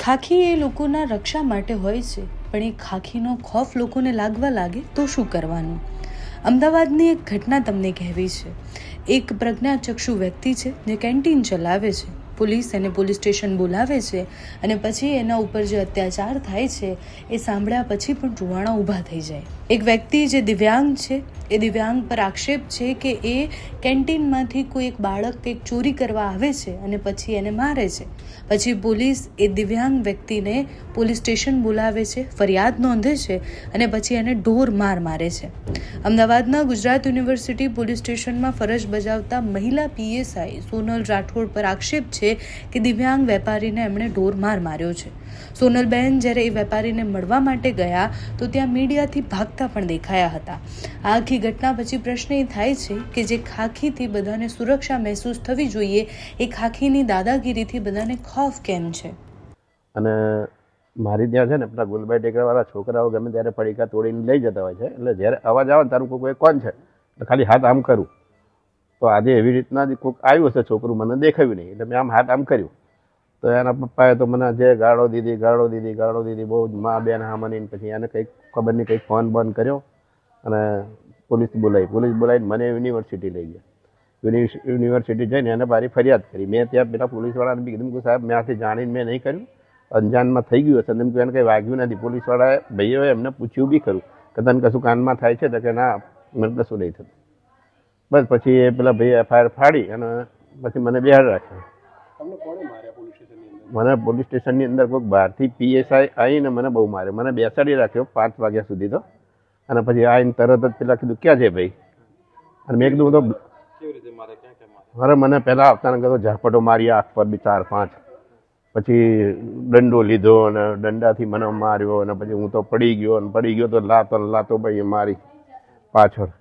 ખાખી એ લોકોના રક્ષા માટે હોય છે, પણ એ ખાખીનો ખોફ લોકોને લાગવા લાગે તો શું કરવાનું? અમદાવાદની એક ઘટના તમને કહેવી છે. એક પ્રજ્ઞાચક્ષુ વ્યક્તિ છે જે કેન્ટીન ચલાવે છે. પોલીસ એને પોલીસ સ્ટેશન બોલાવે છે અને પછી એના ઉપર જે અત્યાચાર થાય છે એ સાંભળ્યા પછી પણ રૂવાણા ઊભા થઈ જાય. એક વ્યક્તિ જે દિવ્યાંગ છે એ દિવ્યાંગ પર આક્ષેપ છે કે એ કેન્ટીનમાંથી કોઈ એક બાળક કંઈક ચોરી કરવા આવે છે અને પછી એને મારે છે. પછી પોલીસ એ દિવ્યાંગ વ્યક્તિને પોલીસ સ્ટેશન બોલાવે છે, ફરિયાદ નોંધે છે અને પછી એને ઢોર મારે છે. અમદાવાદના ગુજરાત યુનિવર્સિટી પોલીસ સ્ટેશનમાં ફરજ બજાવતા મહિલા પીએસઆઈ સોનલ રાઠોડ પર આક્ષેપ છે કે દિવ્યાંગ વેપારીને એમણે ઢોર માર્યો છે. સોનલબેન જ્યારે એ વેપારીને મળવા માટે ગયા તો ત્યાં મીડિયાથી ભાગતા પણ દેખાયા હતા. આ આખી ઘટના પછી પ્રશ્ન એ થાય છે કે જે ખાખીથી બધાને સુરક્ષા મહેસૂસ થવી જોઈએ એ ખાખીની દાદાગીરીથી બધાને ખોફ કેમ છે? અને મારી ત્યાં છે ને પેલા ગુલબાઈ ટેકરાવાળા છોકરાઓ ગમે ત્યારે પડીકા તોડીને લઈ જતા હોય છે. એટલે જ્યારે અવાજ આવે તારું કોઈ કોણ છે એટલે ખાલી હાથ આમ કરું તો આજે એવી રીતના જ કોઈક આવ્યું હશે છોકરું, મને દેખાયું નહીં એટલે મેં આમ હાથ આમ કર્યું તો એના પપ્પાએ તો મને જે ગાળો દીધી બહુ જ મા બેન હામની. પછી એને કંઈક ખબર નહીં કંઈક ફોન બંધ કર્યો અને પોલીસ બોલાવીને મને યુનિવર્સિટી લઈ ગયા. યુનિવર્સિટી જઈને એને મારી ફરિયાદ કરી. મેં ત્યાં પેલા પોલીસવાળાને બી કીધું કે સાહેબ મેં આથી જાણીને મેં નહીં કર્યું, અંજાનમાં થઈ ગયું હશે. એમ એને કંઈ વાગ્યું નથી. પોલીસવાળાએ ભાઈઓએ એમને પૂછ્યું બી ખરું કે તને કશું કાનમાં થાય છે? તો કે ના, મને કશું નહીં થતું. બસ પછી એ પેલા ભાઈ એફઆઈઆર ફાડી અને પછી મને બિહાર રાખ્યો. મને પોલીસ સ્ટેશનની અંદર કોઈક બહારથી પીએસઆઈ આવીને મને બહુ માર્યો. મને બેસાડી રાખ્યો 5 વાગ્યા સુધી તો. અને પછી આવીને તરત જ પેલા કીધું ક્યાં છે ભાઈ? અને મેં કીધું હું તો અરે મને પહેલાં આવતાને કીધું ઝાપટો મારી આંખ પર બી 4-5. પછી દંડો લીધો અને દંડાથી મને માર્યો અને પછી હું તો પડી ગયો તો લાતો ભાઈ મારી પાછળ.